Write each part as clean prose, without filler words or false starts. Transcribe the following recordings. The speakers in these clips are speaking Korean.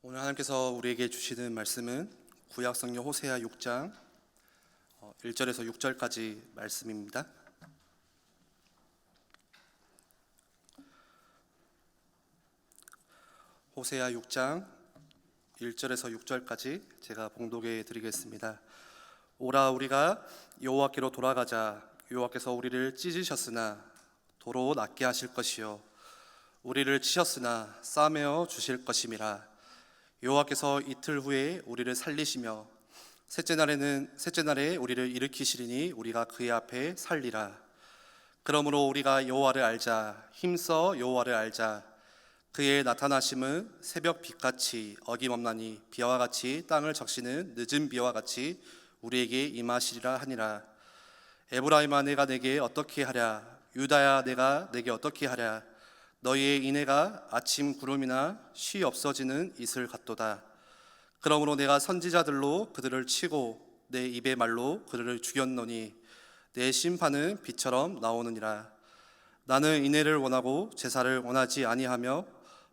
오늘 하나님께서 우리에게 주시는 말씀은 구약 성경 호세아 6장 1절에서 6절까지 말씀입니다. 호세아 6장 1절에서 6절까지 제가 봉독해 드리겠습니다. 오라 우리가 여호와께로 돌아가자. 여호와께서 우리를 찢으셨으나 도로 낫게 하실 것이요 우리를 치셨으나 싸매어 주실 것임이라. 여호와께서 이틀 후에 우리를 살리시며 셋째 날에 우리를 일으키시리니 우리가 그의 앞에 살리라. 그러므로 우리가 여호와를 알자. 힘써 여호와를 알자. 그의 나타나심은 새벽 빛같이 어김없나니 비와 같이 땅을 적시는 늦은 비와 같이 우리에게 임하시리라 하니라. 에브라임아 내가 내게 어떻게 하랴. 유다야 내가 내게 어떻게 하랴. 너희의 인애가 아침 구름이나 쉬 없어지는 이슬 같도다. 그러므로 내가 선지자들로 그들을 치고 내 입의 말로 그들을 죽였노니 내 심판은 빛처럼 나오느니라. 나는 인애를 원하고 제사를 원하지 아니하며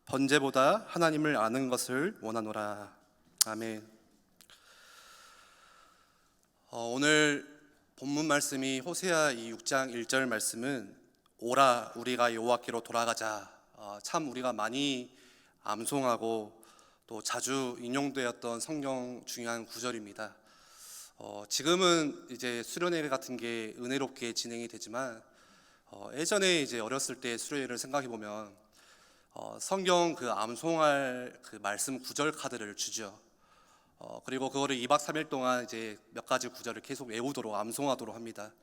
번제보다 하나님을 아는 것을 원하노라. 아멘. 오늘 본문 말씀이 호세아 이 6장 1절 말씀은 오라 우리가 여호와께로 돌아가자. 참 우리가 많이 암송하고 또 자주 인용되었던 성경 중요한 구절입니다. 지금은 이제 수련회 같은 게 은혜롭게 진행이 되지만 예전에 이제 어렸을 때 수련회를 생각해 보면 성경 그 암송할 그 말씀 구절 카드를 주죠. 그리고 그거를 2박 3일 동안 이제 몇 가지 구절을 계속 외우도록 암송하도록 합니다.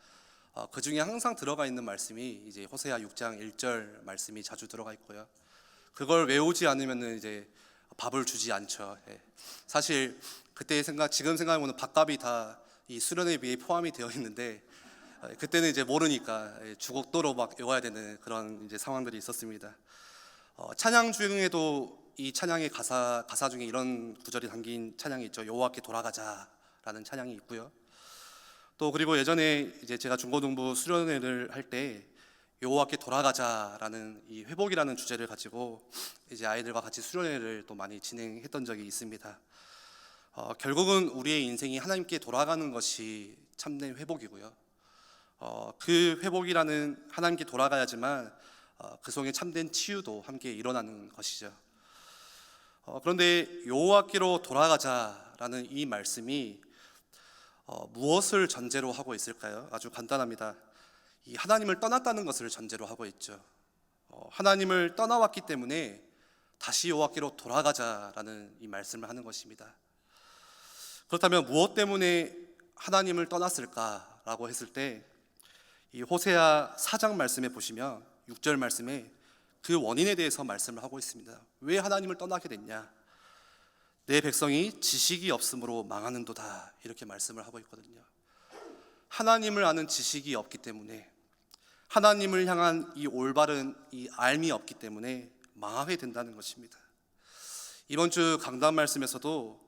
그 중에 항상 들어가 있는 말씀이 이제 호세아 6장 1절 말씀이 자주 들어가 있고요. 그걸 외우지 않으면 이제 밥을 주지 않죠. 사실 그때 지금 생각해보면 밥값이 다 이 수련회비에 포함이 되어 있는데 그때는 이제 모르니까 주걱도로 막 외워야 되는 그런 이제 상황들이 있었습니다. 찬양 중에도 이 찬양의 가사 중에 이런 구절이 담긴 찬양이 있죠. 여호와께 돌아가자라는 찬양이 있고요. 또 그리고 예전에 이제 제가 중고등부 수련회를 할 때 여호와께 돌아가자라는 이 회복이라는 주제를 가지고 이제 아이들과 같이 수련회를 또 많이 진행했던 적이 있습니다. 결국은 우리의 인생이 하나님께 돌아가는 것이 참된 회복이고요. 그 회복이라는 하나님께 돌아가야지만 그 속에 참된 치유도 함께 일어나는 것이죠. 그런데 여호와께로 돌아가자라는 이 말씀이 무엇을 전제로 하고 있을까요? 아주 간단합니다. 이 하나님을 떠났다는 것을 전제로 하고 있죠. 하나님을 떠나왔기 때문에 다시 여호와께로 돌아가자라는 이 말씀을 하는 것입니다. 그렇다면 무엇 때문에 하나님을 떠났을까라고 했을 때 이 호세아 4장 말씀에 보시면 6절 말씀에 그 원인에 대해서 말씀을 하고 있습니다. 왜 하나님을 떠나게 됐냐? 내 백성이 지식이 없으므로 망하는도다, 이렇게 말씀을 하고 있거든요. 하나님을 아는 지식이 없기 때문에, 하나님을 향한 이 올바른 이 알미 없기 때문에 망하게 된다는 것입니다. 이번 주 강단 말씀에서도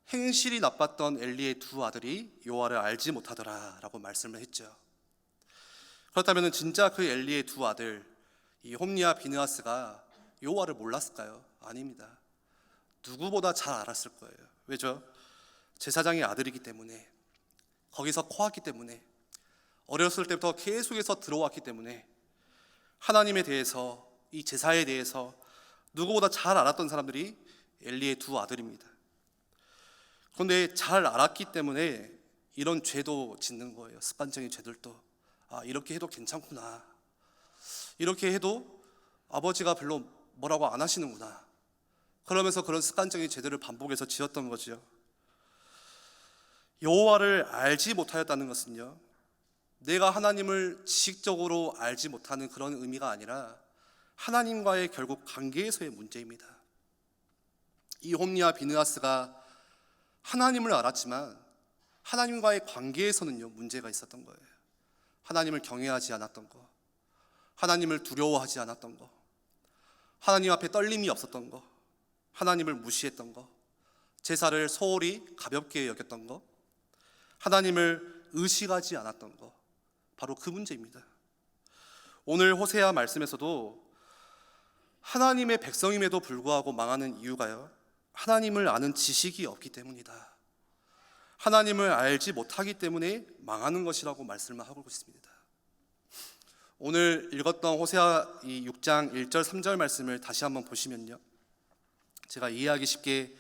행실이 나빴던 엘리의 두 아들이 여호와를 알지 못하더라 라고 말씀을 했죠. 그렇다면 진짜 그 엘리의 두 아들 이 홈리와 비느하스가 여호와를 몰랐을까요? 아닙니다. 누구보다 잘 알았을 거예요. 왜죠? 제사장의 아들이기 때문에, 거기서 커왔기 때문에, 어렸을 때부터 계속해서 들어왔기 때문에 하나님에 대해서, 이 제사에 대해서 누구보다 잘 알았던 사람들이 엘리의 두 아들입니다. 그런데 잘 알았기 때문에 이런 죄도 짓는 거예요. 습관적인 죄들도. 이렇게 해도 괜찮구나, 이렇게 해도 아버지가 별로 뭐라고 안 하시는구나, 그러면서 그런 습관적인 죄들을 반복해서 지었던 거죠. 여호와를 알지 못하였다는 것은요, 내가 하나님을 지식적으로 알지 못하는 그런 의미가 아니라 하나님과의 결국 관계에서의 문제입니다. 이 홈리와 비느하스가 하나님을 알았지만 하나님과의 관계에서는요 문제가 있었던 거예요. 하나님을 경외하지 않았던 거, 하나님을 두려워하지 않았던 거, 하나님 앞에 떨림이 없었던 거, 하나님을 무시했던 거, 제사를 소홀히 가볍게 여겼던 거, 하나님을 의식하지 않았던 거, 바로 그 문제입니다. 오늘 호세아 말씀에서도 하나님의 백성임에도 불구하고 망하는 이유가요, 하나님을 아는 지식이 없기 때문이다. 하나님을 알지 못하기 때문에 망하는 것이라고 말씀을 하고 있습니다. 오늘 읽었던 호세아 6장 1절 3절 말씀을 다시 한번 보시면요, 제가 이해하기 쉽게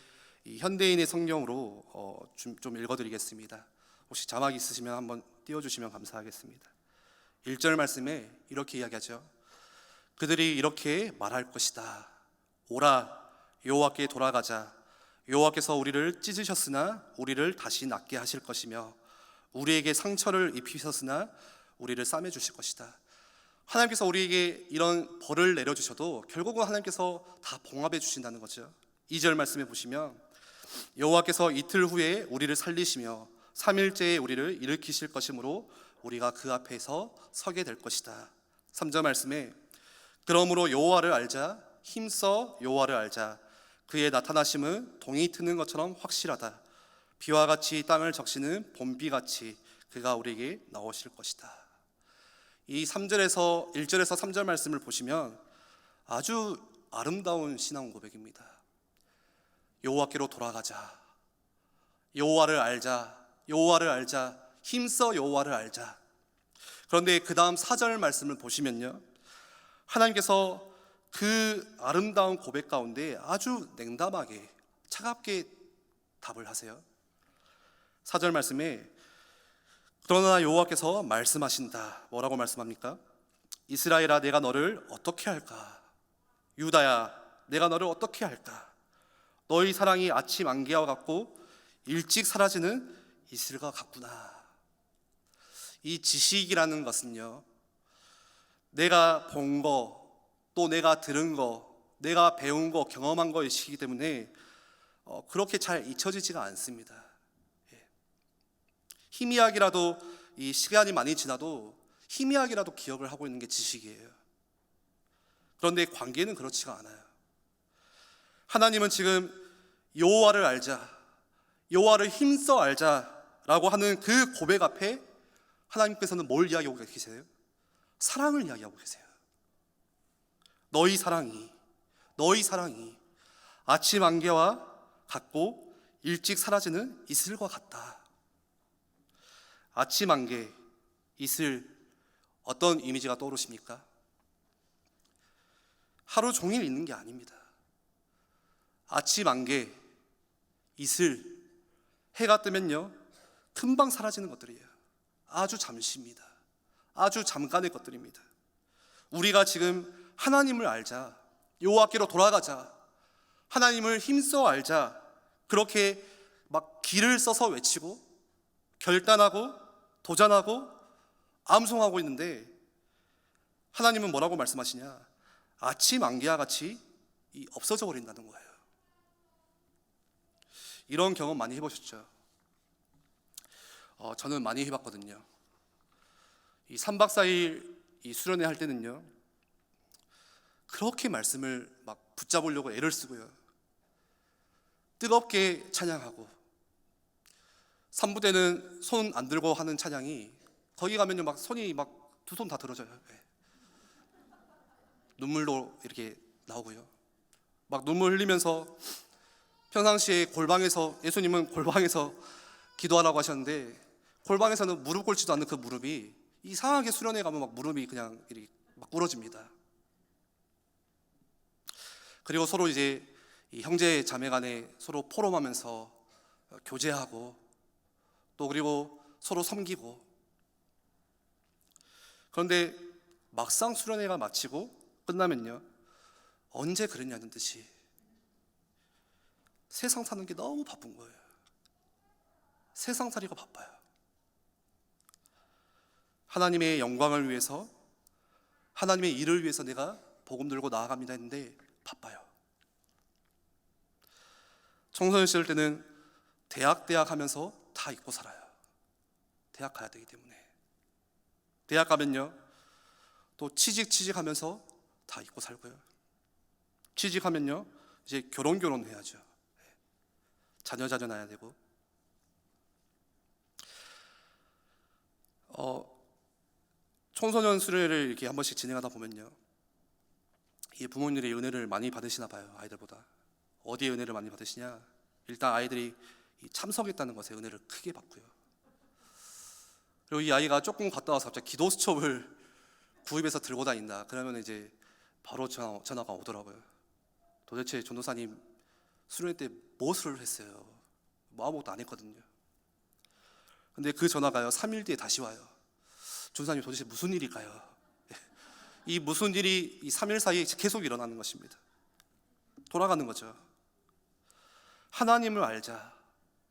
이 현대인의 성경으로 좀 읽어드리겠습니다. 혹시 자막 있으시면 한번 띄워주시면 감사하겠습니다. 1절 말씀에 이렇게 이야기하죠. 그들이 이렇게 말할 것이다. 오라, 여호와께 돌아가자. 여호와께서 우리를 찢으셨으나 우리를 다시 낫게 하실 것이며 우리에게 상처를 입히셨으나 우리를 싸매 주실 것이다. 하나님께서 우리에게 이런 벌을 내려주셔도 결국은 하나님께서 다 봉합해 주신다는 거죠. 2절 말씀에 보시면 여호와께서 이틀 후에 우리를 살리시며 3일째에 우리를 일으키실 것이므로 우리가 그 앞에서 서게 될 것이다. 3절 말씀에 그러므로 여호와를 알자. 힘써 여호와를 알자. 그의 나타나심은 동이 트는 것처럼 확실하다. 비와 같이 땅을 적시는 봄비같이 그가 우리에게 나오실 것이다. 이 3절에서 1절에서 3절 말씀을 보시면 아주 아름다운 신앙 고백입니다. 여호와께로 돌아가자. 여호와를 알자. 여호와를 알자. 힘써 여호와를 알자. 그런데 그 다음 4절 말씀을 보시면요, 하나님께서 그 아름다운 고백 가운데 아주 냉담하게 차갑게 답을 하세요. 4절 말씀에 그러나 여호와께서 말씀하신다. 뭐라고 말씀합니까? 이스라엘아, 내가 너를 어떻게 할까? 유다야, 내가 너를 어떻게 할까? 너희 사랑이 아침 안개와 같고 일찍 사라지는 이슬과 같구나. 이 지식이라는 것은요, 내가 본 거, 또 내가 들은 거, 내가 배운 거, 경험한 것이기 때문에 그렇게 잘 잊혀지지가 않습니다. 희미하게라도 이 시간이 많이 지나도 희미하게라도 기억을 하고 있는 게 지식이에요. 그런데 관계는 그렇지가 않아요. 하나님은 지금 여호와를 알자, 여호와를 힘써 알자라고 하는 그 고백 앞에 하나님께서는 뭘 이야기하고 계세요? 사랑을 이야기하고 계세요. 너희 사랑이 아침 안개와 같고 일찍 사라지는 이슬과 같다. 아침 안개, 이슬, 어떤 이미지가 떠오르십니까? 하루 종일 있는 게 아닙니다. 아침 안개, 이슬, 해가 뜨면요, 금방 사라지는 것들이에요. 아주 잠시입니다. 아주 잠깐의 것들입니다. 우리가 지금 하나님을 알자, 여호와께로 돌아가자, 하나님을 힘써 알자, 그렇게 막 길을 써서 외치고 결단하고 도전하고 암송하고 있는데 하나님은 뭐라고 말씀하시냐? 아침 안개와 같이 없어져 버린다는 거예요. 이런 경험 많이 해보셨죠? 저는 많이 해봤거든요. 이 3박 4일 이 수련회 할 때는요, 그렇게 말씀을 막 붙잡으려고 애를 쓰고요, 뜨겁게 찬양하고, 3부 때는 손 안 들고 하는 찬양이 거기 가면요, 막 손이 막 두 손 다 들어져요. 눈물로 이렇게 나오고요, 막 눈물 흘리면서, 평상시에 골방에서, 예수님은 골방에서 기도하라고 하셨는데 골방에서는 무릎 꿇지도 않는 그 무릎이 이상하게 수련회 가면 막 무릎이 그냥 이렇게 막 꿇어집니다. 그리고 서로 이제 이 형제 자매 간에 서로 포럼하면서 교제하고, 또 그리고 서로 섬기고. 그런데 막상 수련회가 마치고 끝나면요, 언제 그랬냐는 듯이 세상 사는 게 너무 바쁜 거예요. 세상 살이가 바빠요. 하나님의 영광을 위해서, 하나님의 일을 위해서 내가 복음 들고 나아갑니다 했는데 바빠요. 청소년 시절 때는 대학 하면서 다 잊고 살아요. 대학 가야 되기 때문에. 대학 가면요, 또 취직하면서 다 잊고 살고요. 취직하면요, 이제 결혼해야죠. 자녀 낳아야 되고. 청소년 수련회를 이렇게 한 번씩 진행하다 보면요, 이 부모님의 은혜를 많이 받으시나 봐요. 아이들보다 어디에 은혜를 많이 받으시냐? 일단 아이들이 이 참석했다는 것에 은혜를 크게 받고요. 그리고 이 아이가 조금 갔다 와서 갑자기 기도 수첩을 구입해서 들고 다닌다. 그러면 이제 바로 전화가 오더라고요. 도대체 전도사님 수련회 때 무엇을 했어요? 뭐 아무것도 안 했거든요. 근데 그 전화가요 3일 뒤에 다시 와요. 전도사님 도대체 무슨 일일까요? 이 무슨 일이 이 3일 사이에 계속 일어나는 것입니다. 돌아가는 거죠. 하나님을 알자,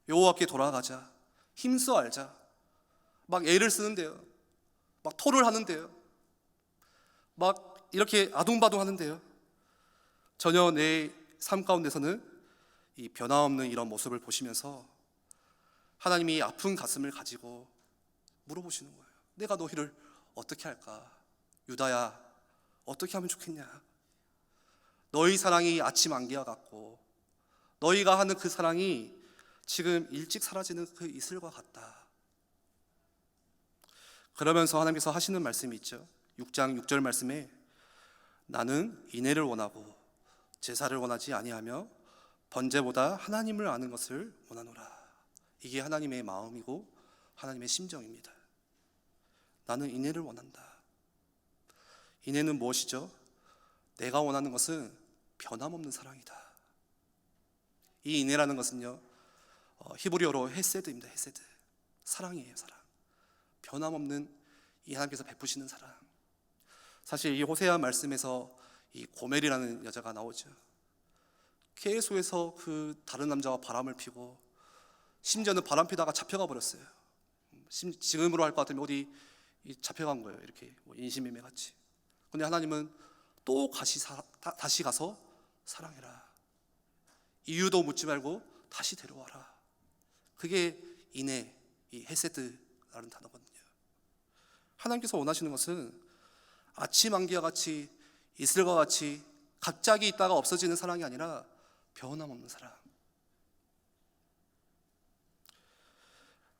여호와께 돌아가자, 힘써 알자. 막 애를 쓰는데요, 막 토를 하는데요, 막 이렇게 아둥바둥 하는데요, 전혀 내 삶 가운데서는 이 변화없는 이런 모습을 보시면서 하나님이 아픈 가슴을 가지고 물어보시는 거예요. 내가 너희를 어떻게 할까? 유다야, 어떻게 하면 좋겠냐? 너희 사랑이 아침 안개와 같고 너희가 하는 그 사랑이 지금 일찍 사라지는 그 이슬과 같다. 그러면서 하나님께서 하시는 말씀이 있죠. 6장 6절 말씀에 나는 인애를 원하고 제사를 원하지 아니하며 번제보다 하나님을 아는 것을 원하노라. 이게 하나님의 마음이고 하나님의 심정입니다. 나는 인애를 원한다. 인애는 무엇이죠? 내가 원하는 것은 변함없는 사랑이다. 이 인애라는 것은요, 히브리어로 헤세드입니다. 헤세드. 사랑이에요, 사랑. 변함없는 이 하나님께서 베푸시는 사랑. 사실 이 호세아 말씀에서 이 고멜이라는 여자가 나오죠. 계속해서 그 다른 남자와 바람을 피고 심지어는 바람 피다가 잡혀가 버렸어요. 지금으로 할 것 같으면 어디 잡혀간 거예요. 이렇게 인신매매 같이. 근데 하나님은 또 다시 가서 사랑해라. 이유도 묻지 말고 다시 데려와라. 그게 인애, 이 헤세드라는 단어거든요. 하나님께서 원하시는 것은 아침 안개와 같이 이슬과 같이 갑자기 있다가 없어지는 사랑이 아니라 변함없는 사랑.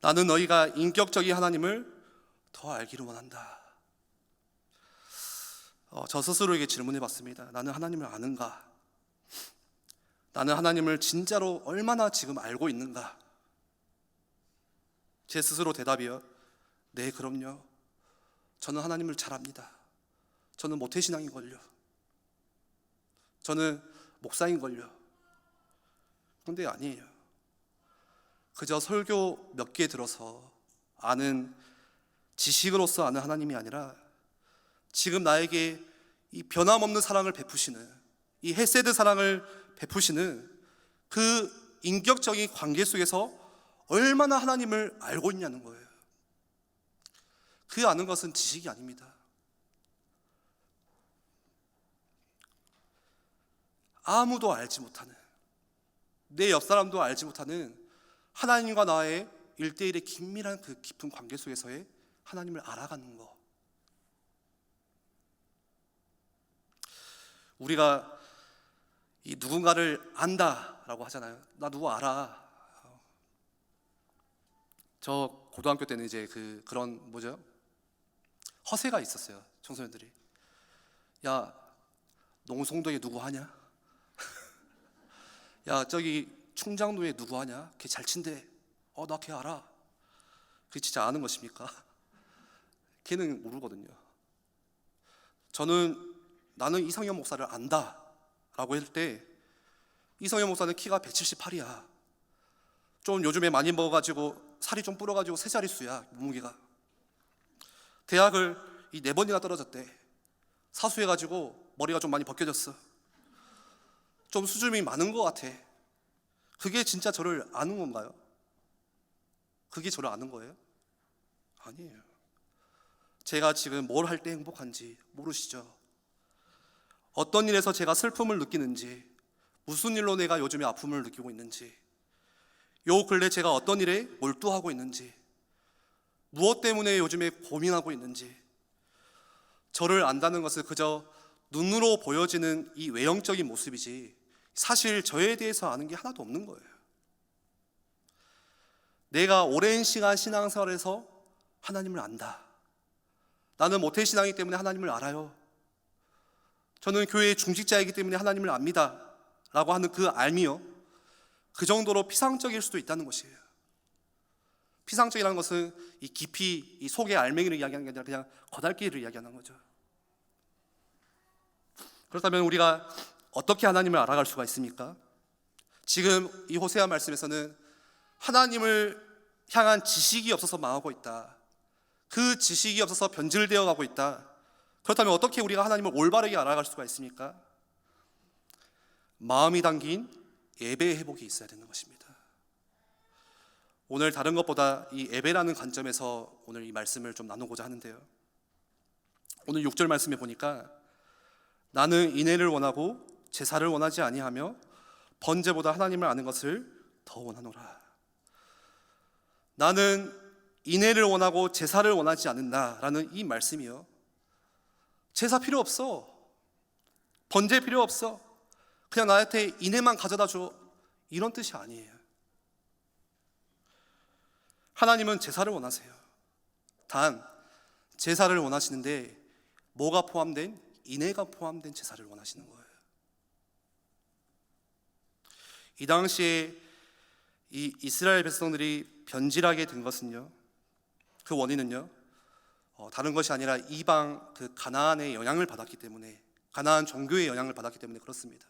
나는 너희가 인격적인 하나님을 더 알기를 원한다. 저 스스로에게 질문해 봤습니다. 나는 하나님을 아는가? 나는 하나님을 진짜로 얼마나 지금 알고 있는가? 제 스스로 대답이요, 네, 그럼요. 저는 하나님을 잘 압니다. 저는 모태신앙인걸요. 저는 목사인걸요. 그런데 아니에요. 그저 설교 몇 개 들어서 아는, 지식으로서 아는 하나님이 아니라 지금 나에게 이 변함없는 사랑을 베푸시는, 이 헤세드 사랑을 베푸시는 그 인격적인 관계 속에서 얼마나 하나님을 알고 있냐는 거예요. 그 아는 것은 지식이 아닙니다. 아무도 알지 못하는, 내 옆 사람도 알지 못하는 하나님과 나의 1대1의 긴밀한 그 깊은 관계 속에서의 하나님을 알아가는 것. 우리가 이 누군가를 안다라고 하잖아요. 나 누구 알아. 저 고등학교 때는 이제 그런 허세가 있었어요. 청소년들이. 야, 농성도에 누구 하냐? 야, 저기 충장도에 누구 하냐? 걔 잘 친대. 나 걔 알아. 그게 진짜 아는 것입니까? 걔는 모르거든요. 나는 이성현 목사를 안다 라고 할 때, 이성현 목사는 키가 178이야. 좀 요즘에 많이 먹어가지고 살이 좀 불어가지고 세 자릿수야, 몸무게가. 대학을 4번이나 떨어졌대. 사수해가지고 머리가 좀 많이 벗겨졌어. 좀 수줍음이 많은 것 같아. 그게 진짜 저를 아는 건가요? 그게 저를 아는 거예요? 아니에요. 제가 지금 뭘 할 때 행복한지 모르시죠? 어떤 일에서 제가 슬픔을 느끼는지, 무슨 일로 내가 요즘에 아픔을 느끼고 있는지, 요 근래 제가 어떤 일에 몰두하고 있는지, 무엇 때문에 요즘에 고민하고 있는지, 저를 안다는 것은 그저 눈으로 보여지는 이 외형적인 모습이지 사실 저에 대해서 아는 게 하나도 없는 거예요. 내가 오랜 시간 신앙생활에서 하나님을 안다. 나는 모태신앙이기 때문에 하나님을 알아요. 저는 교회의 중직자이기 때문에 하나님을 압니다. 라고 하는 그 알미요, 그 정도로 피상적일 수도 있다는 것이에요. 피상적이라는 것은 이 깊이 이 속의 알맹이를 이야기하는 게 아니라 그냥 거달기를 이야기하는 거죠. 그렇다면 우리가 어떻게 하나님을 알아갈 수가 있습니까? 지금 이 호세아 말씀에서는 하나님을 향한 지식이 없어서 망하고 있다, 그 지식이 없어서 변질되어 가고 있다. 그렇다면 어떻게 우리가 하나님을 올바르게 알아갈 수가 있습니까? 마음이 담긴 예배의 회복이 있어야 되는 것입니다. 오늘 다른 것보다 이 예배라는 관점에서 오늘 이 말씀을 좀 나누고자 하는데요, 오늘 6절 말씀에 보니까 나는 인애를 원하고 제사를 원하지 아니하며 번제보다 하나님을 아는 것을 더 원하노라. 나는 인애를 원하고 제사를 원하지 않는다라는 이 말씀이요, 제사 필요 없어, 번제 필요 없어, 그냥 나한테 인애만 가져다 줘, 이런 뜻이 아니에요. 하나님은 제사를 원하세요. 단 제사를 원하시는데 뭐가 포함된? 인애가 포함된 제사를 원하시는 거예요. 이 당시에 이 이스라엘 백성들이 변질하게 된 것은요, 그 원인은요, 다른 것이 아니라 이방 그 가나안의 영향을 받았기 때문에, 가나안 종교의 영향을 받았기 때문에 그렇습니다.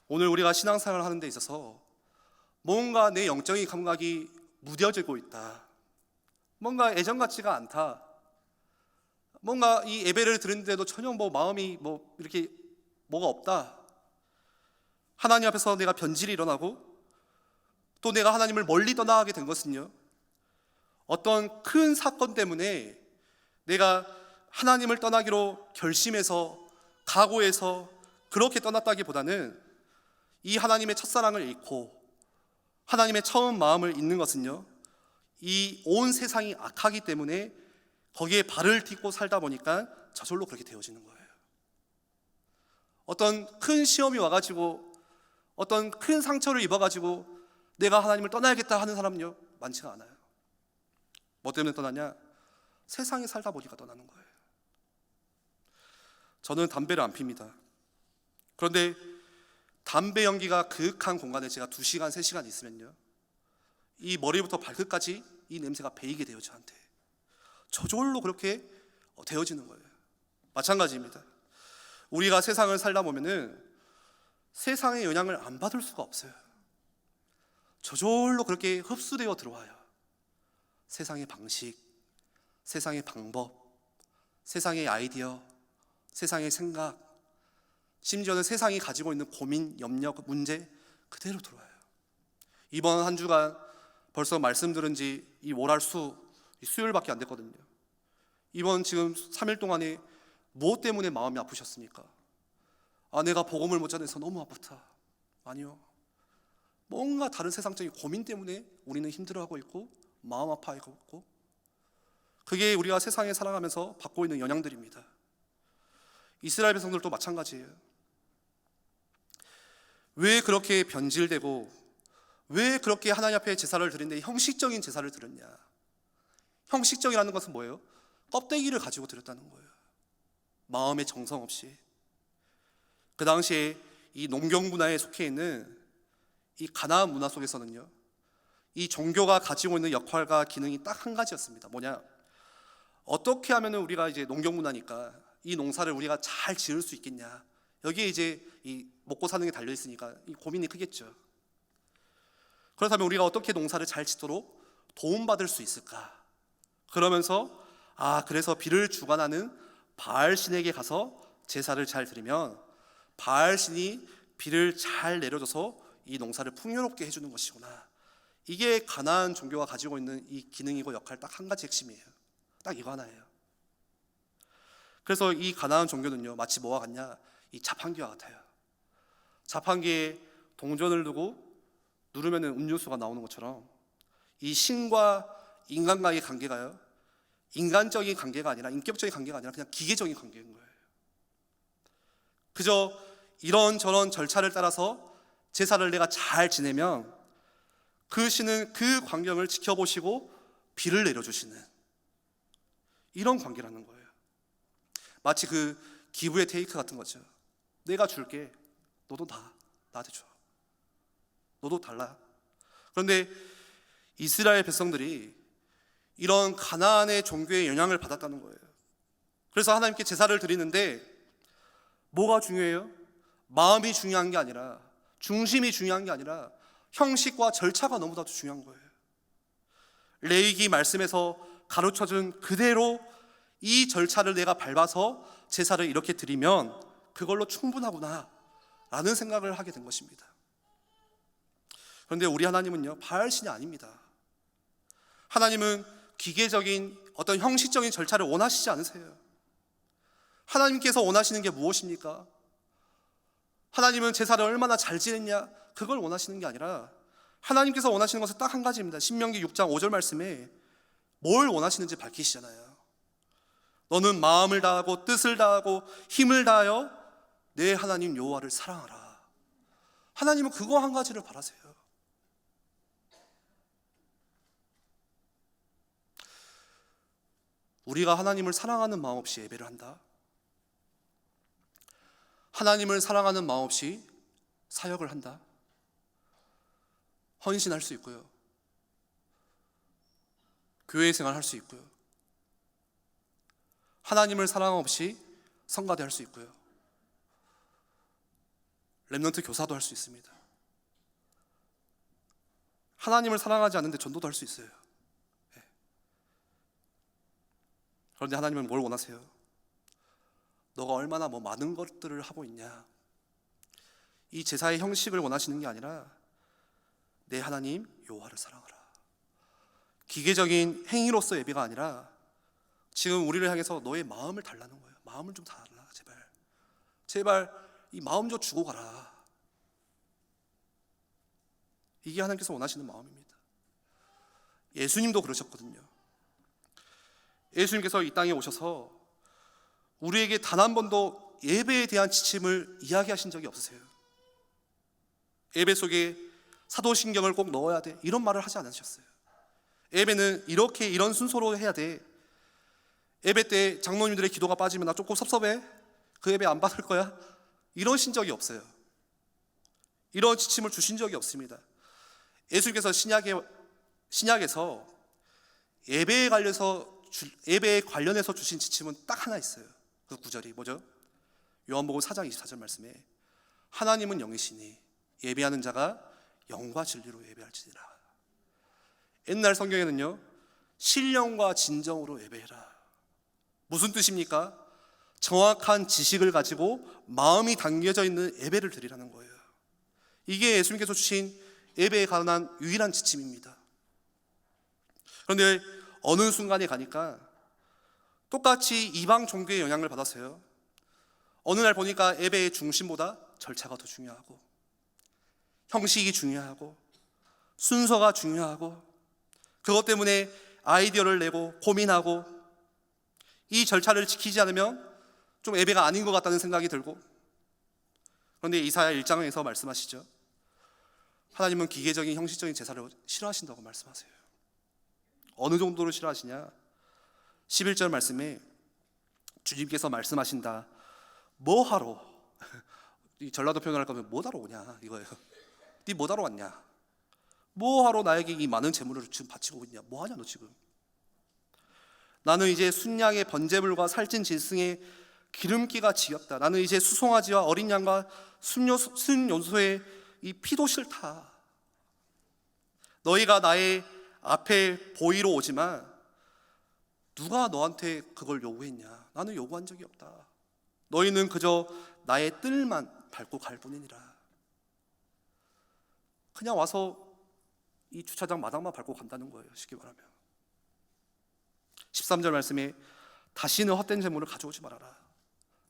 오늘 우리가 신앙생활을 하는 데 있어서 뭔가 내 영적인 감각이 무뎌지고 있다, 뭔가 애정 같지가 않다, 뭔가 이 예배를 드리는데도 전혀 마음이 이렇게 뭐가 없다, 하나님 앞에서 내가 변질이 일어나고 또 내가 하나님을 멀리 떠나가게 된 것은요, 어떤 큰 사건 때문에 내가 하나님을 떠나기로 결심해서 각오해서 그렇게 떠났다기보다는 이 하나님의 첫사랑을 잃고 하나님의 처음 마음을 잊는 것은요, 이 온 세상이 악하기 때문에 거기에 발을 딛고 살다 보니까 저절로 그렇게 되어지는 거예요. 어떤 큰 시험이 와가지고 어떤 큰 상처를 입어가지고 내가 하나님을 떠나야겠다 하는 사람은요, 많지가 않아요. 뭐 때문에 떠나냐? 세상에 살다 보니까 떠나는 거예요. 저는 담배를 안 핍니다. 그런데 담배 연기가 그윽한 공간에 제가 2시간, 3시간 있으면요, 이 머리부터 발끝까지 이 냄새가 배이게 돼요. 저한테 저절로 그렇게 되어지는 거예요. 마찬가지입니다. 우리가 세상을 살다 보면은 세상의 영향을 안 받을 수가 없어요. 저절로 그렇게 흡수되어 들어와요. 세상의 방식, 세상의 방법, 세상의 아이디어, 세상의 생각, 심지어는 세상이 가지고 있는 고민, 염려, 문제 그대로 들어와요. 이번 한 주간 벌써 말씀 들은 지 이 월할 수요일밖에 안 됐거든요. 이번 지금 3일 동안에 무엇 때문에 마음이 아프셨습니까? 내가 복음을 못 전해서 너무 아프다. 아니요, 뭔가 다른 세상적인 고민 때문에 우리는 힘들어하고 있고 마음 아파하고 있고, 그게 우리가 세상에 살아가면서 받고 있는 영향들입니다. 이스라엘 백성들도 마찬가지예요. 왜 그렇게 변질되고 왜 그렇게 하나님 앞에 제사를 드리는데 형식적인 제사를 드렸냐? 형식적이라는 것은 뭐예요? 껍데기를 가지고 드렸다는 거예요. 마음의 정성 없이. 그 당시에 이 농경 문화에 속해 있는 이 가나안 문화 속에서는요, 이 종교가 가지고 있는 역할과 기능이 딱 한 가지였습니다. 뭐냐? 어떻게 하면 우리가 이제 농경 문화니까 이 농사를 우리가 잘 지을 수 있겠냐? 여기에 이제 이 먹고 사는 게 달려 있으니까 이 고민이 크겠죠. 그렇다면 우리가 어떻게 농사를 잘 짓도록 도움받을 수 있을까? 그러면서 그래서 비를 주관하는 바알 신에게 가서 제사를 잘 드리면 바알 신이 비를 잘 내려줘서 이 농사를 풍요롭게 해주는 것이구나. 이게 가나안 종교가 가지고 있는 이 기능이고 역할 딱 한 가지 핵심이에요. 딱 이거 하나예요. 그래서 이 가나안 종교는요, 마치 뭐와 같냐? 이 자판기와 같아요. 자판기에 동전을 두고 누르면 음료수가 나오는 것처럼 이 신과 인간과의 관계가요, 인간적인 관계가 아니라 인격적인 관계가 아니라 그냥 기계적인 관계인 거예요. 그저 이런저런 절차를 따라서 제사를 내가 잘 지내면 그 신은 그 광경을 지켜보시고 비를 내려주시는 이런 관계라는 거예요. 마치 그 기브의 테이크 같은 거죠. 내가 줄게, 너도 나한테 줘. 너도 달라. 그런데 이스라엘 백성들이 이런 가나안의 종교의 영향을 받았다는 거예요. 그래서 하나님께 제사를 드리는데 뭐가 중요해요? 마음이 중요한 게 아니라, 중심이 중요한 게 아니라 형식과 절차가 너무나도 중요한 거예요. 레위기 말씀에서 가르쳐준 그대로 이 절차를 내가 밟아서 제사를 이렇게 드리면 그걸로 충분하구나 라는 생각을 하게 된 것입니다. 그런데 우리 하나님은요, 바알신이 아닙니다. 하나님은 기계적인 어떤 형식적인 절차를 원하시지 않으세요. 하나님께서 원하시는 게 무엇입니까? 하나님은 제사를 얼마나 잘 지냈냐, 그걸 원하시는 게 아니라 하나님께서 원하시는 것은 딱 한 가지입니다. 신명기 6장 5절 말씀에 뭘 원하시는지 밝히시잖아요. 너는 마음을 다하고 뜻을 다하고 힘을 다하여 내 하나님 여호와를 사랑하라. 하나님은 그거 한 가지를 바라세요. 우리가 하나님을 사랑하는 마음 없이 예배를 한다? 하나님을 사랑하는 마음 없이 사역을 한다? 헌신할 수 있고요, 교회 생활 할 수 있고요, 하나님을 사랑 없이 성가대 할 수 있고요, 렘넌트 교사도 할 수 있습니다. 하나님을 사랑하지 않는데 전도도 할 수 있어요. 그런데 하나님은 뭘 원하세요? 너가 얼마나 많은 것들을 하고 있냐, 이 제사의 형식을 원하시는 게 아니라 내 하나님 여호와를 사랑하라. 기계적인 행위로서 예배가 아니라 지금 우리를 향해서 너의 마음을 달라는 거예요. 마음을 좀 달라, 제발 이 마음 좀 주고 가라. 이게 하나님께서 원하시는 마음입니다. 예수님도 그러셨거든요. 예수님께서 이 땅에 오셔서 우리에게 단 한 번도 예배에 대한 지침을 이야기하신 적이 없으세요. 예배 속에 사도신경을 꼭 넣어야 돼, 이런 말을 하지 않으셨어요. 예배는 이런 순서로 해야 돼. 예배 때 장로님들의 기도가 빠지면 나 조금 섭섭해, 그 예배 안 받을 거야, 이러신 적이 없어요. 이런 지침을 주신 적이 없습니다. 예수님께서 신약에서 예배에 관련해서 주신 지침은 딱 하나 있어요. 그 구절이 뭐죠? 요한복음 4장 24절 말씀에 하나님은 영이시니 예배하는 자가 영과 진리로 예배할지니라. 옛날 성경에는요, 신령과 진정으로 예배해라. 무슨 뜻입니까? 정확한 지식을 가지고 마음이 담겨져 있는 예배를 드리라는 거예요. 이게 예수님께서 주신 예배에 관한 유일한 지침입니다. 그런데 어느 순간에 가니까 똑같이 이방 종교의 영향을 받았어요. 어느 날 보니까 예배의 중심보다 절차가 더 중요하고, 형식이 중요하고, 순서가 중요하고, 그것 때문에 아이디어를 내고 고민하고, 이 절차를 지키지 않으면 좀 예배가 아닌 것 같다는 생각이 들고. 그런데 이사야 1장에서 말씀하시죠. 하나님은 기계적인 형식적인 제사를 싫어하신다고 말씀하세요. 어느 정도로 싫어하시냐? 11절 말씀에 주님께서 말씀하신다. 뭐하러, 이 전라도 표현을 할 거면 뭐하러 오냐 이거예요. 네 뭐하러 왔냐? 뭐하러 나에게 이 많은 재물을 지금 바치고 있냐? 뭐하냐 너 지금? 나는 이제 순양의 번제물과 살찐 짐승의 기름기가 지겹다. 나는 이제 수송아지와 어린 양과 순염소의 이 피도 싫다. 너희가 나의 앞에 보이러 오지만 누가 너한테 그걸 요구했냐? 나는 요구한 적이 없다. 너희는 그저 나의 뜰만 밟고 갈 뿐이니라. 그냥 와서 이 주차장 마당만 밟고 간다는 거예요, 쉽게 말하면. 13절 말씀에 다시는 헛된 재물을 가져오지 말아라.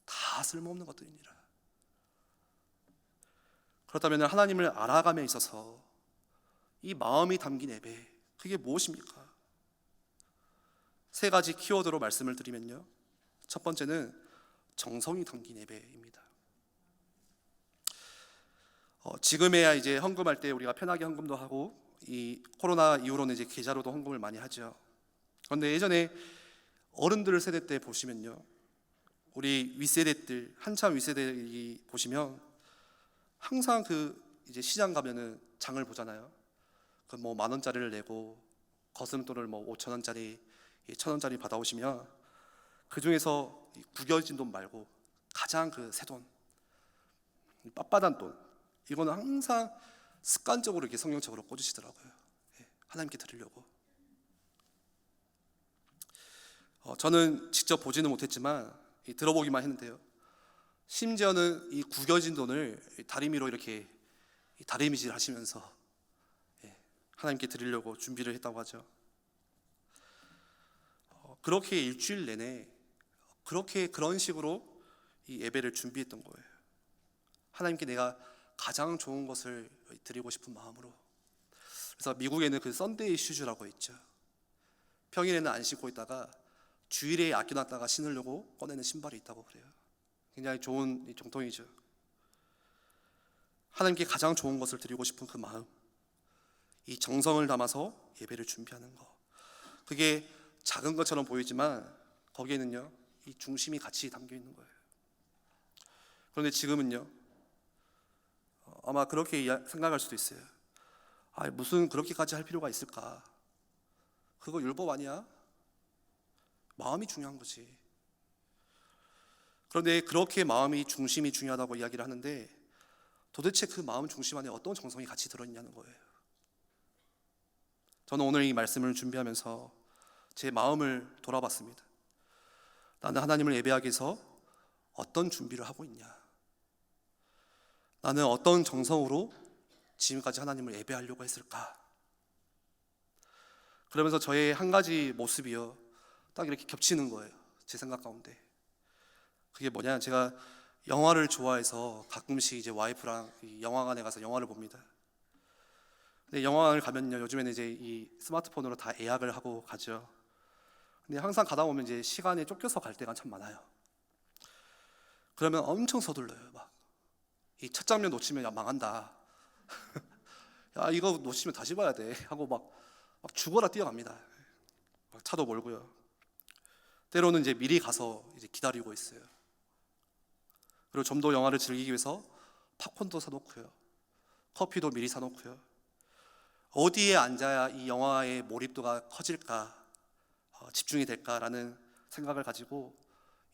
다 쓸모없는 것들이니라. 그렇다면 하나님을 알아감에 있어서 이 마음이 담긴 예배, 그게 무엇입니까? 세 가지 키워드로 말씀을 드리면요, 첫 번째는 정성이 담긴 예배입니다. 지금에야 이제 헌금할 때 우리가 편하게 헌금도 하고, 이 코로나 이후로는 이제 계좌로도 헌금을 많이 하죠. 그런데 예전에 어른들 세대 때 보시면요, 우리 윗세대들, 한참 윗세대들이 보시면 항상 이제 시장 가면은 장을 보잖아요. 그 뭐 10,000원짜리를 내고 거슴돈을 뭐 5,000원짜리, 1,000원짜리 받아오시면 그 중에서 구겨진 돈 말고 가장 새 돈, 빳빳한 돈, 이거는 항상 습관적으로 이렇게 성경책으로 꽂으시더라고요. 하나님께 드리려고. 저는 직접 보지는 못했지만 들어보기만 했는데요. 심지어는 이 구겨진 돈을 다리미로 이렇게 다리미질 하시면서 하나님께 드리려고 준비를 했다고 하죠. 그렇게 일주일 내내 그런 식으로 이 예배를 준비했던 거예요. 하나님께 내가 가장 좋은 것을 드리고 싶은 마음으로. 그래서 미국에는 그 썬데이 슈즈라고 있죠. 평일에는 안 신고 있다가 주일에 아껴놨다가 신으려고 꺼내는 신발이 있다고 그래요. 굉장히 좋은 정통이죠. 하나님께 가장 좋은 것을 드리고 싶은 그 마음, 이 정성을 담아서 예배를 준비하는 것, 그게 작은 것처럼 보이지만 거기에는요 이 중심이 같이 담겨 있는 거예요. 그런데 지금은요 아마 그렇게 생각할 수도 있어요. 무슨 그렇게까지 할 필요가 있을까? 그거 율법 아니야? 마음이 중요한 거지. 그런데 그렇게 마음이 중심이 중요하다고 이야기를 하는데 도대체 그 마음 중심 안에 어떤 정성이 같이 들어있냐는 거예요. 저는 오늘 이 말씀을 준비하면서 제 마음을 돌아봤습니다. 나는 하나님을 예배하기 위해서 어떤 준비를 하고 있냐? 나는 어떤 정성으로 지금까지 하나님을 예배하려고 했을까? 그러면서 저의 한 가지 모습이요 딱 이렇게 겹치는 거예요. 제 생각 가운데. 그게 뭐냐, 제가 영화를 좋아해서 가끔씩 이제 와이프랑 이 영화관에 가서 영화를 봅니다. 근데 영화관을 가면요 요즘에는 이제 이 스마트폰으로 다 예약을 하고 가죠. 근데 항상 가다 보면 이제 시간에 쫓겨서 갈 때가 참 많아요. 그러면 엄청 서둘러요. 막 이 첫 장면 놓치면 야 망한다. 야 이거 놓치면 다시 봐야 돼 하고 막 죽어라 뛰어갑니다. 막 차도 몰고요. 때로는 이제 미리 가서 이제 기다리고 있어요. 그리고 좀 더 영화를 즐기기 위해서 팝콘도 사놓고요, 커피도 미리 사놓고요. 어디에 앉아야 이 영화의 몰입도가 커질까, 집중이 될까라는 생각을 가지고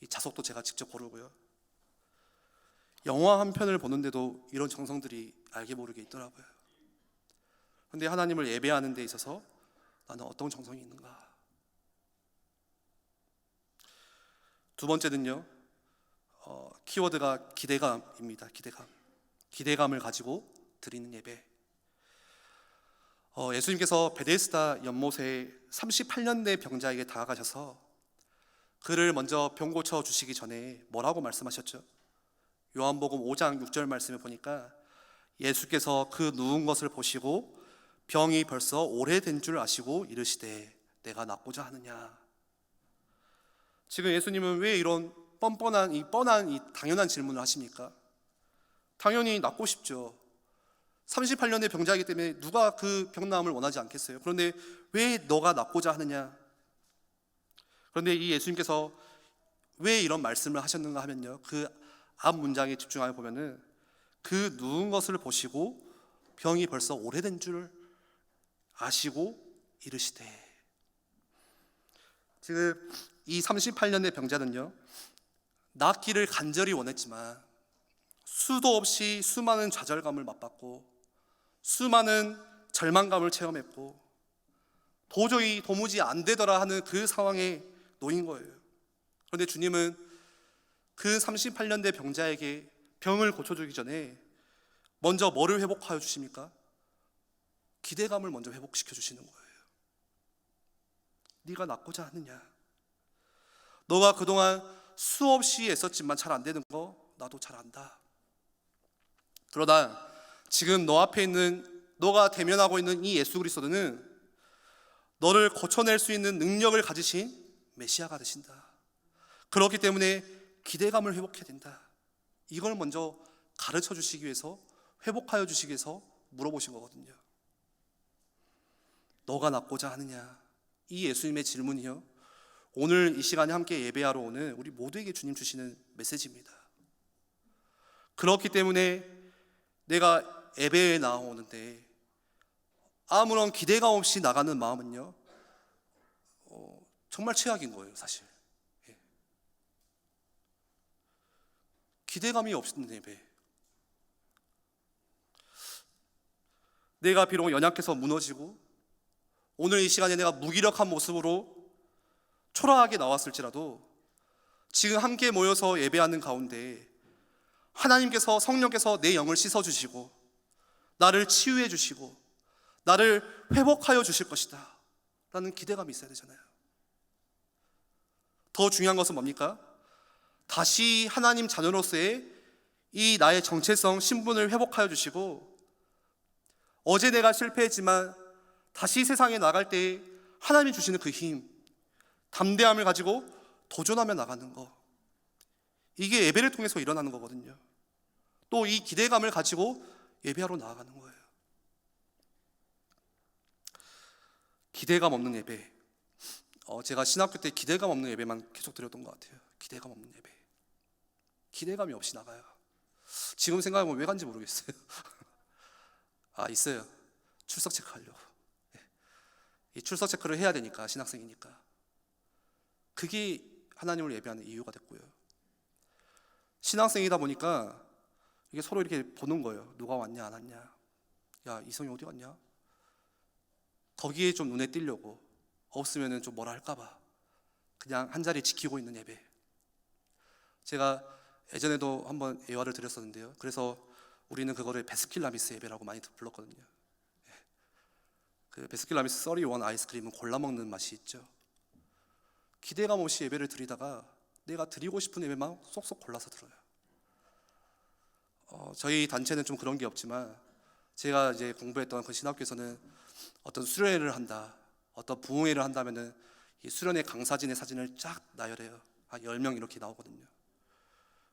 이 좌석도 제가 직접 고르고요. 영화 한 편을 보는데도 이런 정성들이 알게 모르게 있더라고요. 그런데 하나님을 예배하는 데 있어서 나는 어떤 정성이 있는가? 두 번째는요 키워드가 기대감입니다. 기대감을 가지고 드리는 예배. 예수님께서 베데스다 연못에 38년 된 병자에게 다가가셔서 그를 먼저 병 고쳐 주시기 전에 뭐라고 말씀하셨죠? 요한복음 5장 6절 말씀을 보니까 예수께서 그 누운 것을 보시고 병이 벌써 오래된 줄 아시고 이르시되 내가 낫고자 하느냐. 지금 예수님은 왜 이런 뻔한 이 당연한 질문을 하십니까? 당연히 낫고 싶죠. 38년의 병자이기 때문에 누가 그 병나음을 원하지 않겠어요? 그런데 왜 너가 낫고자 하느냐? 그런데 이 예수님께서 왜 이런 말씀을 하셨는가 하면요 그 앞 문장에 집중하여 보면은 그 누운 것을 보시고 병이 벌써 오래된 줄 아시고 이르시되. 지금 이 38년의 병자는요 낫기를 간절히 원했지만 수도 없이 수많은 좌절감을 맛봤고 수많은 절망감을 체험했고 도무지 안 되더라 하는 그 상황에 놓인 거예요. 그런데 주님은 그 38년 된 병자에게 병을 고쳐주기 전에 먼저 뭐를 회복하여 주십니까? 기대감을 먼저 회복시켜 주시는 거예요. 네가 낫고자 하느냐? 너가 그동안 수없이 애썼지만 잘 안 되는 거 나도 잘 안다. 그러나 지금 너 앞에 있는, 너가 대면하고 있는 이 예수 그리스도는 너를 고쳐낼 수 있는 능력을 가지신 메시아가 되신다. 그렇기 때문에 기대감을 회복해야 된다. 이걸 먼저 가르쳐 주시기 위해서, 회복하여 주시기 위해서 물어보신 거거든요. 너가 낫고자 하느냐? 이 예수님의 질문이요 오늘 이 시간에 함께 예배하러 오는 우리 모두에게 주님 주시는 메시지입니다. 그렇기 때문에 내가 예배에 나오는데 아무런 기대감 없이 나가는 마음은요, 정말 최악인 거예요, 사실. 예. 기대감이 없는 예배. 내가 비록 연약해서 무너지고 오늘 이 시간에 내가 무기력한 모습으로 초라하게 나왔을지라도 지금 함께 모여서 예배하는 가운데 하나님께서, 성령께서 내 영을 씻어주시고 나를 치유해 주시고 나를 회복하여 주실 것이다 라는 기대감이 있어야 되잖아요. 더 중요한 것은 뭡니까? 다시 하나님 자녀로서의 이 나의 정체성, 신분을 회복하여 주시고 어제 내가 실패했지만 다시 세상에 나갈 때 하나님이 주시는 그 힘, 담대함을 가지고 도전하며 나가는 거, 이게 예배를 통해서 일어나는 거거든요. 또 이 기대감을 가지고 예배하러 나아가는 거예요. 기대감 없는 예배. 제가 신학교 때 기대감 없는 예배만 계속 드렸던 것 같아요. 기대감 없는 예배. 기대감이 없이 나가요. 지금 생각해보면 왜 간지 모르겠어요. 있어요. 출석 체크하려고. 이 출석 체크를 해야 되니까, 신학생이니까. 그게 하나님을 예배하는 이유가 됐고요. 신학생이다 보니까 이게 서로 이렇게 보는 거예요. 누가 왔냐 안 왔냐. 야, 이성이 어디 갔냐. 거기에 좀 눈에 띄려고, 없으면 좀 뭐라 할까봐 그냥 한 자리 지키고 있는 예배. 제가 예전에도 한번 예화를 드렸었는데요. 그래서 우리는 그거를 베스킨라빈스 예배라고 많이 불렀거든요. 그 베스킨라빈스 31 아이스크림은 골라 먹는 맛이 있죠. 기대감 없이 예배를 드리다가 내가 드리고 싶은 예배만 쏙쏙 골라서 들어요. 저희 단체는 좀 그런 게 없지만 제가 이제 공부했던 그 신학교에서는 어떤 수련회를 한다, 어떤 부흥회를 한다면은 이 수련회 강사진의 사진을 쫙 나열해요. 한 10명 이렇게 나오거든요.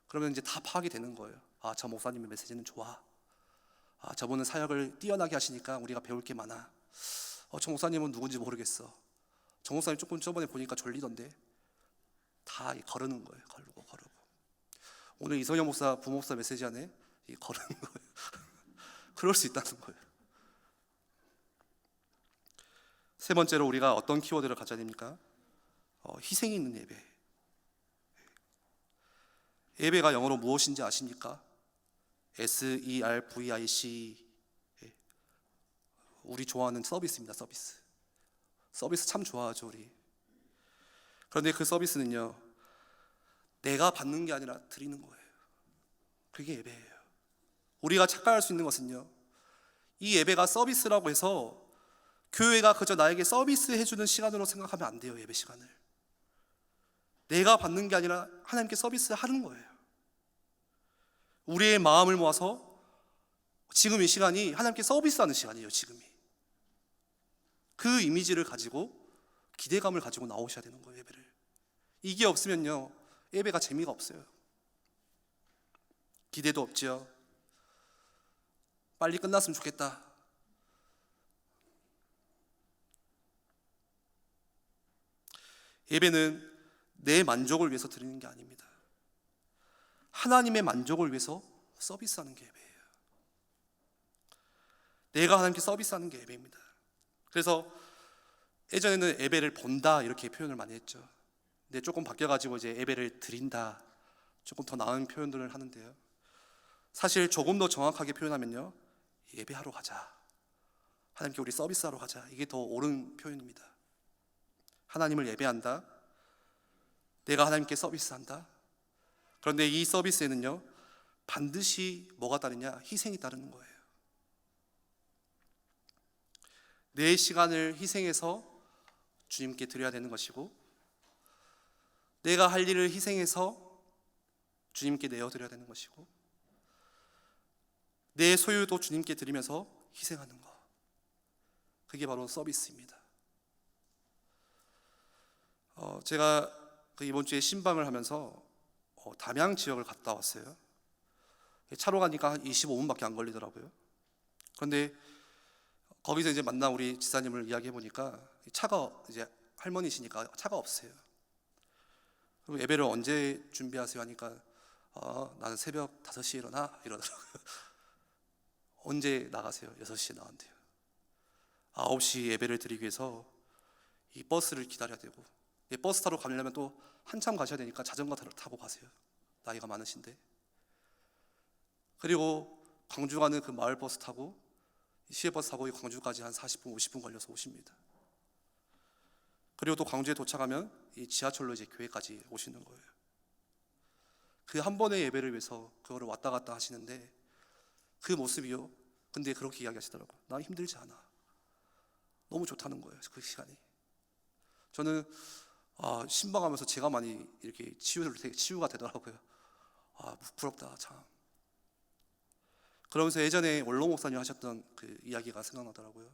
그러면 이제 다 파악이 되는 거예요. 저 목사님의 메시지는 좋아. 저분은 사역을 뛰어나게 하시니까 우리가 배울 게 많아. 저 목사님은 누군지 모르겠어. 저 목사님 조금 저번에 보니까 졸리던데. 다 거르는 거예요. 거르고. 오늘 이성현 목사, 부목사 메시지 안에 거르는 거예요. 그럴 수 있다는 거예요. 세 번째로 우리가 어떤 키워드를 가져야 됩니까? 희생이 있는 예배. 예배가 영어로 무엇인지 아십니까? SERVIC. 우리 좋아하는 서비스입니다. 서비스 참 좋아하죠, 우리. 그런데 그 서비스는요, 내가 받는 게 아니라 드리는 거예요. 그게 예배예요. 우리가 착각할 수 있는 것은요, 이 예배가 서비스라고 해서 교회가 그저 나에게 서비스 해주는 시간으로 생각하면 안 돼요. 예배 시간을 내가 받는 게 아니라 하나님께 서비스 하는 거예요. 우리의 마음을 모아서 지금 이 시간이 하나님께 서비스하는 시간이에요. 지금이. 그 이미지를 가지고 기대감을 가지고 나오셔야 되는 거예요. 예배를. 이게 없으면요, 예배가 재미가 없어요. 기대도 없지요. 빨리 끝났으면 좋겠다. 예배는 내 만족을 위해서 드리는 게 아닙니다. 하나님의 만족을 위해서 서비스하는 게 예배예요. 내가 하나님께 서비스하는 게 예배입니다. 그래서 예전에는 예배를 본다 이렇게 표현을 많이 했죠. 근데 조금 바뀌어가지고 이제 예배를 드린다, 조금 더 나은 표현들을 하는데요. 사실 조금 더 정확하게 표현하면요, 예배하러 가자, 하나님께 우리 서비스하러 가자, 이게 더 옳은 표현입니다. 하나님을 예배한다, 내가 하나님께 서비스한다. 그런데 이 서비스에는요, 반드시 뭐가 따르냐? 희생이 따르는 거예요. 내 시간을 희생해서 주님께 드려야 되는 것이고, 내가 할 일을 희생해서 주님께 내어드려야 되는 것이고, 내 소유도 주님께 드리면서 희생하는 것, 그게 바로 서비스입니다. 제가 이번 주에 신방을 하면서 담양 지역을 갔다 왔어요. 차로 가니까 한 25분밖에 안 걸리더라고요. 그런데 거기서 이제 만난 우리 지사님을 이야기해 보니까 차가, 이제 할머니시니까 차가 없어요. 그럼 예배를 언제 준비하세요 하니까 나는 새벽 5시에 일어나 이러더라고요. 언제 나가세요? 6시에 나간대요. 9시 예배를 드리기 위해서 이 버스를 기다려야 되고, 이 버스 타러 가려면 또 한참 가셔야 되니까 자전거 타고 가세요. 나이가 많으신데. 그리고 광주 가는 그 마을 버스 타고, 시외버스 타고 광주까지 한 40분, 50분 걸려서 오십니다. 그리고 또 광주에 도착하면 이 지하철로 이제 교회까지 오시는 거예요. 그 한 번의 예배를 위해서 그거를 왔다 갔다 하시는데, 그 모습이요, 근데 그렇게 이야기하시더라고요. 나 힘들지 않아. 너무 좋다는 거예요, 그 시간이. 저는 신방하면서 제가 많이 이렇게 치유가 되더라고요. 부끄럽다 참. 그러면서 예전에 원로 목사님 하셨던 그 이야기가 생각나더라고요.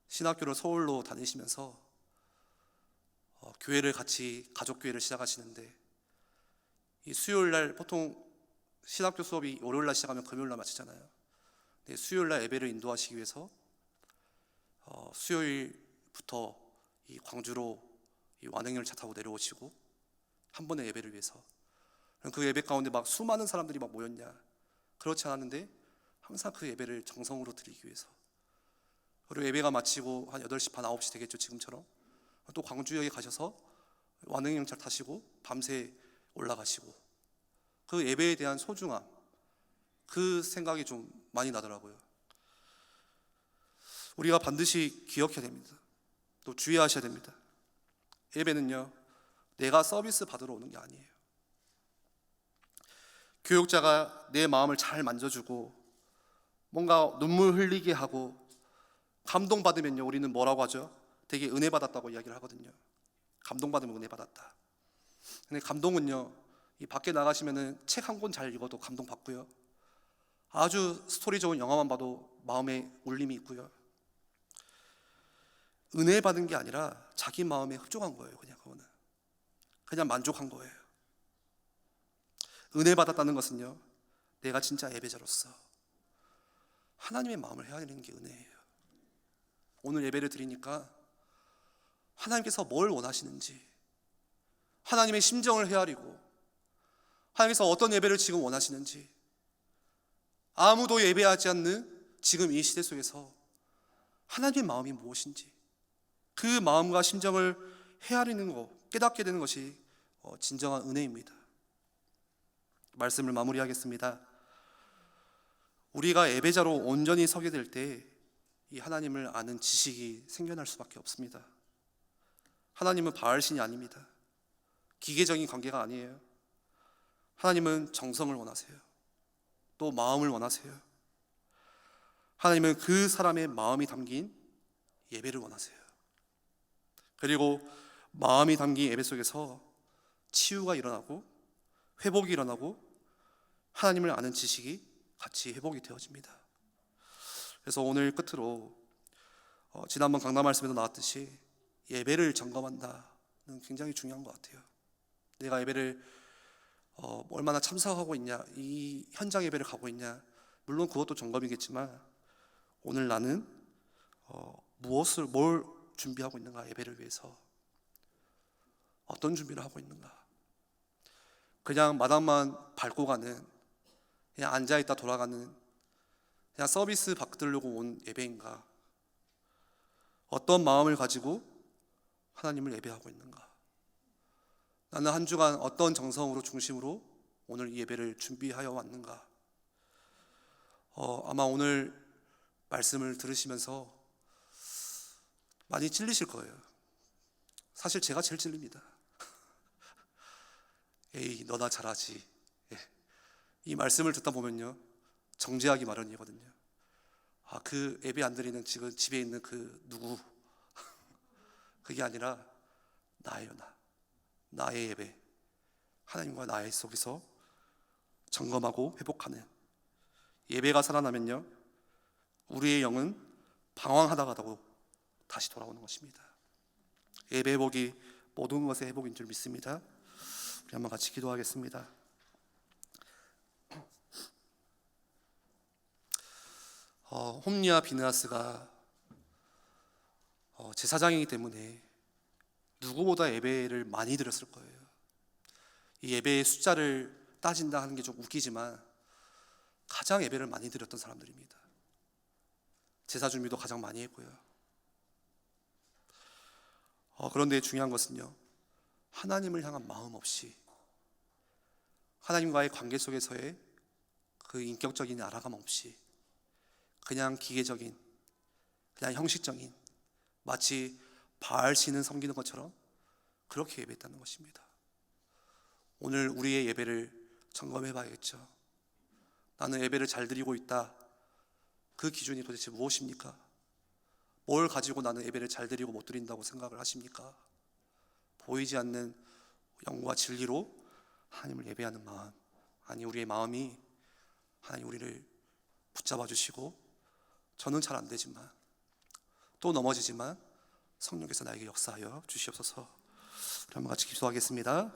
신학교를 서울로 다니시면서 교회를 같이 가족교회를 시작하시는데, 이 수요일날 보통 신학교 수업이 월요일날 시작하면 금요일날 마치잖아요. 근데 수요일날 예배를 인도하시기 위해서 수요일부터 이 광주로 이 완행열차 타고 내려오시고, 한 번의 예배를 위해서. 그 예배 가운데 막 수많은 사람들이 막 모였냐? 그렇지 않았는데 항상 그 예배를 정성으로 드리기 위해서. 그리고 예배가 마치고 한 8시 반, 9시 되겠죠, 지금처럼. 또 광주역에 가셔서 완행열차 타시고 밤새 올라가시고, 그 예배에 대한 소중함, 그 생각이 좀 많이 나더라고요. 우리가 반드시 기억해야 됩니다. 또 주의하셔야 됩니다. 예배는요, 내가 서비스 받으러 오는 게 아니에요. 교육자가 내 마음을 잘 만져주고 뭔가 눈물 흘리게 하고 감동받으면요, 우리는 뭐라고 하죠? 되게 은혜 받았다고 이야기를 하거든요. 감동받으면 은혜 받았다. 근데 감동은요, 이 밖에 나가시면은 책 한 권 잘 읽어도 감동받고요, 아주 스토리 좋은 영화만 봐도 마음에 울림이 있고요, 은혜 받은 게 아니라 자기 마음에 흡족한 거예요. 그거는 그냥 만족한 거예요. 은혜 받았다는 것은요, 내가 진짜 예배자로서 하나님의 마음을 헤아리는 게 은혜예요. 오늘 예배를 드리니까 하나님께서 뭘 원하시는지, 하나님의 심정을 헤아리고 하나님께서 어떤 예배를 지금 원하시는지, 아무도 예배하지 않는 지금 이 시대 속에서 하나님의 마음이 무엇인지, 그 마음과 심정을 헤아리는 것, 깨닫게 되는 것이 진정한 은혜입니다. 말씀을 마무리하겠습니다. 우리가 예배자로 온전히 서게 될 때 이 하나님을 아는 지식이 생겨날 수밖에 없습니다. 하나님은 바알신이 아닙니다. 기계적인 관계가 아니에요. 하나님은 정성을 원하세요. 또 마음을 원하세요. 하나님은 그 사람의 마음이 담긴 예배를 원하세요. 그리고 마음이 담긴 예배 속에서 치유가 일어나고 회복이 일어나고 하나님을 아는 지식이 같이 회복이 되어집니다. 그래서 오늘 끝으로 지난번 강단 말씀에도 나왔듯이 예배를 점검한다는 굉장히 중요한 것 같아요. 내가 예배를 얼마나 참석하고 있냐, 이 현장 예배를 가고 있냐, 물론 그것도 점검이겠지만 오늘 나는 뭘 준비하고 있는가, 예배를 위해서 어떤 준비를 하고 있는가. 그냥 마당만 밟고 가는, 그냥 앉아있다 돌아가는, 그냥 서비스 받으려고 온 예배인가. 어떤 마음을 가지고 하나님을 예배하고 있는가. 나는 한 주간 어떤 정성으로 중심으로 오늘 이 예배를 준비하여 왔는가. 아마 오늘 말씀을 들으시면서 많이 찔리실 거예요. 사실 제가 제일 찔립니다. 에이, 너나 잘하지. 이 말씀을 듣다 보면요, 정죄하기 마련이거든요. 그 예배 안 드리는 지금 집에 있는 그 누구, 그게 아니라 나예요. 나의 예배, 하나님과 나의 속에서 점검하고 회복하는 예배가 살아나면요, 우리의 영은 방황하다가도 다시 돌아오는 것입니다. 예배 회복이 모든 것의 회복인 줄 믿습니다. 우리 한번 같이 기도하겠습니다. 홈리와 비느하스가 제사장이기 때문에 누구보다 예배를 많이 드렸을 거예요. 이 예배의 숫자를 따진다 하는 게 좀 웃기지만 가장 예배를 많이 드렸던 사람들입니다. 제사 준비도 가장 많이 했고요. 그런데 중요한 것은요, 하나님을 향한 마음 없이 하나님과의 관계 속에서의 그 인격적인 알아감 없이 그냥 기계적인, 그냥 형식적인, 마치 바알 신을 섬기는 것처럼 그렇게 예배했다는 것입니다. 오늘 우리의 예배를 점검해 봐야겠죠. 나는 예배를 잘 드리고 있다. 그 기준이 도대체 무엇입니까? 뭘 가지고 나는 예배를 잘 드리고 못 드린다고 생각을 하십니까? 보이지 않는 영과 진리로 하나님을 예배하는 마음, 아니 우리의 마음이 하나님 우리를 붙잡아 주시고, 저는 잘 안 되지만 또 넘어지지만 성령께서 나에게 역사하여 주시옵소서. 우리 한번 같이 기도하겠습니다.